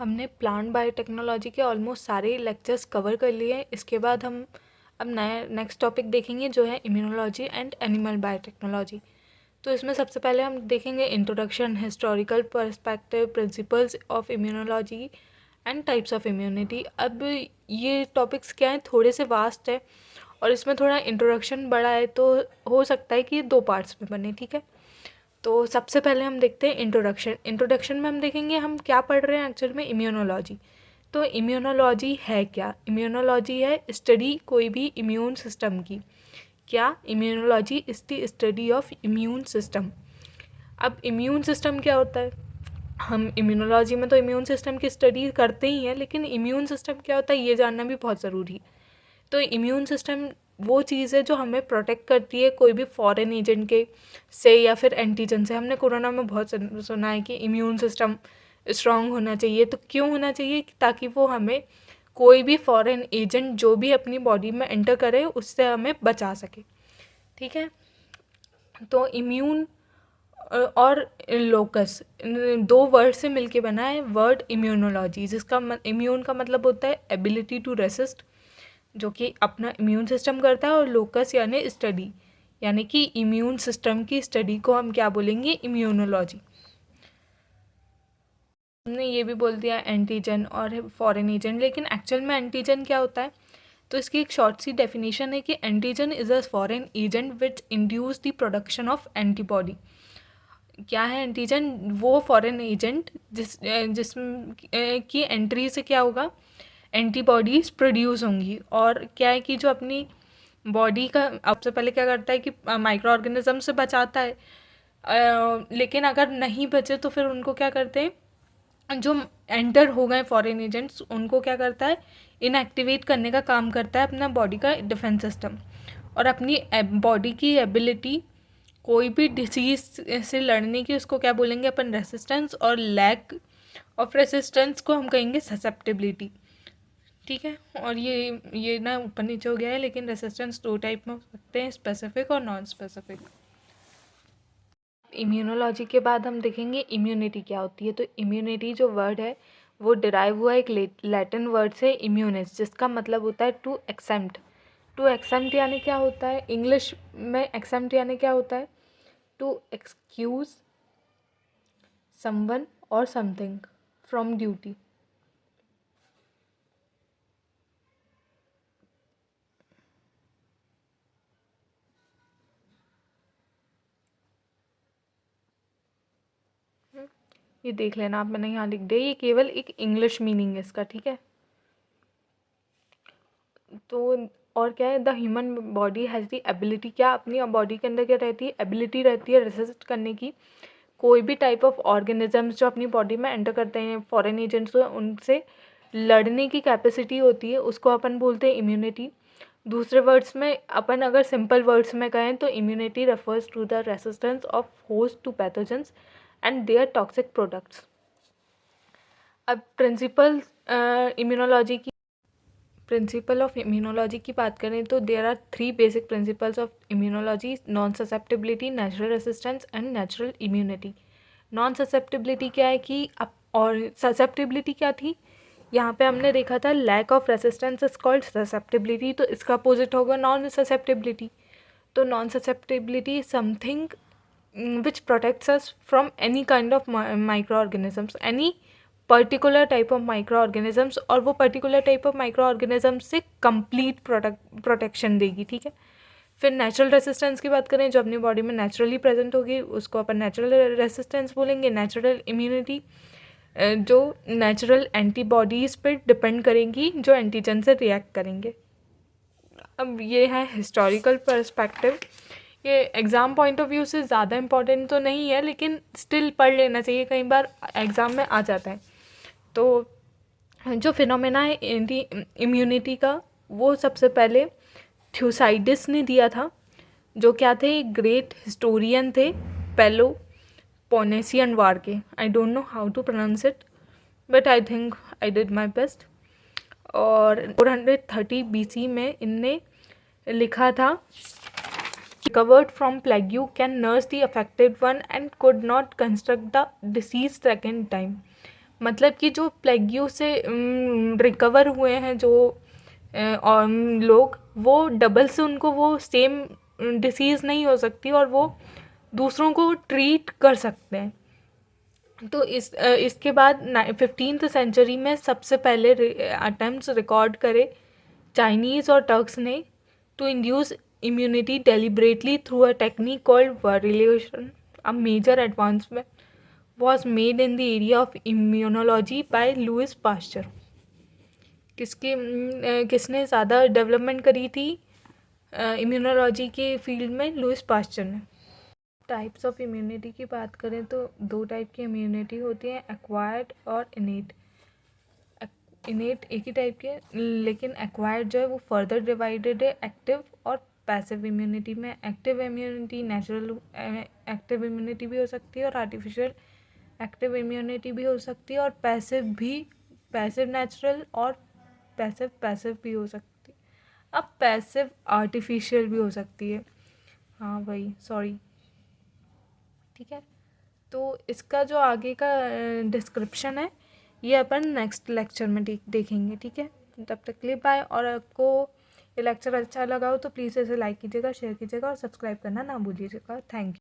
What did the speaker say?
हमने plant biotechnology के almost सारे लेक्चर्स कवर कर लिए हैं। इसके बाद हम अब नया नेक्स्ट टॉपिक देखेंगे जो है इम्यूनोलॉजी एंड एनिमल बायोटेक्नोलॉजी। तो इसमें सबसे पहले हम देखेंगे introduction, historical perspective, principles of immunology and types of immunity. अब ये टॉपिक्स क्या हैं, थोड़े से वास्ट है और इसमें थोड़ा इंट्रोडक्शन बड़ा है, तो हो सकता है कि ये 2 पार्ट्स में बने, ठीक है। तो सबसे पहले हम देखते हैं इंट्रोडक्शन। इंट्रोडक्शन में हम देखेंगे हम क्या पढ़ रहे हैं एक्चुअल में, इम्यूनोलॉजी। तो इम्यूनोलॉजी है क्या? इम्यूनोलॉजी है स्टडी कोई भी इम्यून सिस्टम की। क्या? Immunology is the study of immune system. अब इम्यून सिस्टम क्या होता है? हम इम्यूनोलॉजी में तो इम्यून सिस्टम की स्टडी करते ही हैं, लेकिन इम्यून सिस्टम क्या होता है ये जानना भी बहुत ज़रूरी है। तो इम्यून सिस्टम वो चीज़ है जो हमें प्रोटेक्ट करती है कोई भी फॉरेन एजेंट के से या फिर एंटीजन से। हमने कोरोना में बहुत सुना है कि इम्यून सिस्टम स्ट्रांग होना चाहिए। तो क्यों होना चाहिए? ताकि वो हमें कोई भी फॉरेन एजेंट जो भी अपनी बॉडी में एंटर करे उससे हमें बचा सके, ठीक है। तो इम्यून और लोकस 2 वर्ड से मिलके बना है वर्ड इम्यूनोलॉजी, जिसका इम्यून का मतलब होता है एबिलिटी टू रेसिस्ट, जो कि अपना इम्यून सिस्टम करता है, और लोकस यानी स्टडी, यानी कि इम्यून सिस्टम की स्टडी को हम क्या बोलेंगे? इम्यूनोलॉजी। हमने ये भी बोल दिया एंटीजन और फॉरेन एजेंट, लेकिन एक्चुअल में एंटीजन क्या होता है? तो इसकी एक शॉर्ट सी डेफिनेशन है कि antigen is a foreign agent which induce the production of antibody. क्या है एंटीजन? वो फॉरेन एजेंट जिस की एंट्री से क्या होगा? एंटीबॉडीज़ प्रोड्यूस होंगी। और क्या है कि जो अपनी बॉडी का सबसे पहले क्या करता है कि माइक्रो ऑर्गेनिज्म से बचाता है, लेकिन अगर नहीं बचे तो फिर उनको क्या करते हैं, जो एंटर हो गए फॉरेन एजेंट्स उनको क्या करता है? इनएक्टिवेट करने का काम करता है अपना बॉडी का डिफेंस सिस्टम। और अपनी बॉडी की एबिलिटी कोई भी डिसीज से लड़ने की उसको क्या बोलेंगे अपन? रेसिस्टेंस। और लैक ऑफ रेसिस्टेंस को हम कहेंगे ससेप्टिबिलिटी, ठीक है। और ये ना ऊपर नीचे हो गया है, लेकिन रेसिस्टेंस 2 टाइप में हो सकते हैं, स्पेसिफिक और नॉन स्पेसिफिक। इम्यूनोलॉजी के बाद हम देखेंगे इम्यूनिटी क्या होती है। तो इम्यूनिटी जो वर्ड है वो डिराइव हुआ एक लैटिन वर्ड से इम्यूनिस, जिसका मतलब होता है टू एक्सेम्प्ट। टू एक्सेम्प्ट यानी क्या होता है? इंग्लिश में एक्सेम्प्ट यानी क्या होता है? टू एक्सक्यूज समवन और समथिंग फ्रॉम ड्यूटी। ये देख लेना आप, मैंने यहाँ लिख दिया, ये केवल एक इंग्लिश मीनिंग है इसका, ठीक है। तो और क्या है? The human body has the ability. क्या अपनी बॉडी के अंदर क्या रहती है? एबिलिटी रहती है रेसिस्ट करने की कोई भी टाइप ऑफ ऑर्गेनिजम्स जो अपनी बॉडी में एंटर करते हैं, फॉरेन एजेंट्स, उनसे लड़ने की कैपेसिटी होती है, उसको अपन बोलते हैं इम्यूनिटी। दूसरे वर्ड्स में अपन अगर सिंपल वर्ड्स में कहें तो immunity refers to the resistance of host to pathogens and their toxic products. अब प्रिंसिपल ऑफ इम्यूनोलॉजी की बात करें तो there are 3 basic principles of immunology: non susceptibility, natural resistance and natural immunity. Non susceptibility क्या है कि अब, और ससेप्टिबिलिटी क्या थी? यहाँ पे हमने देखा था lack of resistance is called susceptibility, तो इसका अपोजिट होगा नॉन ससेप्टिबिलिटी। तो non susceptibility is something which protects us from any kind of micro organisms, any particular type of micro organisms, और वो particular type of micro organisms से complete protection देगी, ठीक है। फिर नेचुरल रेसिस्टेंस की बात करें, जो अपनी बॉडी में नेचुरली प्रेजेंट होगी उसको अपन नेचुरल रेसिस्टेंस बोलेंगे। नेचुरल इम्यूनिटी जो नेचुरल एंटीबॉडीज़ पर डिपेंड करेंगी जो एंटीजन से रिएक्ट करेंगे। अब ये है हिस्टोरिकल पर्सपेक्टिव। ये एग्ज़ाम पॉइंट ऑफ व्यू से ज़्यादा इम्पॉर्टेंट तो नहीं है, लेकिन स्टिल पढ़ लेना चाहिए, कई बार एग्ज़ाम में आ जाता है। तो जो फिनोमेना है एंटी इम्यूनिटी का, वो सबसे पहले थ्यूसाइडिस ने दिया था, जो क्या थे? ग्रेट हिस्टोरियन थे, पेलोपोनेशियन वार के। I don't know how to pronounce it, but I think I did my best. और 430 BC में इनने लिखा था, recovered from plague can nurse the affected one and could not construct the disease second time, मतलब कि जो प्लेग्यू से recover हुए हैं जो और लोग, वो डबल से उनको वो सेम डिसीज़ नहीं हो सकती और वो दूसरों को ट्रीट कर सकते हैं। तो इसके बाद 15th सेंचुरी में सबसे पहले अटेम्प्ट्स रिकॉर्ड करे चाइनीज़ और टर्क्स ने to induce immunity deliberately through a technique called variolation. A major advancement was made in the area of immunology by Louis Pasteur. किसने ज़्यादा डेवलपमेंट करी थी इम्यूनोलॉजी के फील्ड में? लुइस पास्चर ने। टाइप्स ऑफ इम्यूनिटी की बात करें तो दो टाइप की इम्यूनिटी होती है, एक्वायर्ड और इनेट। इनेट एक ही टाइप के, लेकिन एक्वायर्ड जो है वो फर्दर डिवाइडेड है एक्टिव और पैसिव इम्यूनिटी में। Active immunity natural active immunity भी हो सकती है और आर्टिफिशियल एक्टिव इम्यूनिटी भी हो सकती है, और पैसिव नेचुरल और पैसिव भी हो सकती है। अब पैसिव आर्टिफिशियल भी हो सकती है, हाँ वही, सॉरी, ठीक है। तो इसका जो आगे का डिस्क्रिप्शन है ये अपन नेक्स्ट लेक्चर में देखेंगे, ठीक है। तब तक के लिए बाय। और आपको ये लेक्चर अच्छा लगा हो तो प्लीज़ इसे लाइक कीजिएगा, शेयर कीजिएगा और सब्सक्राइब करना ना भूलिएगा। Thank you.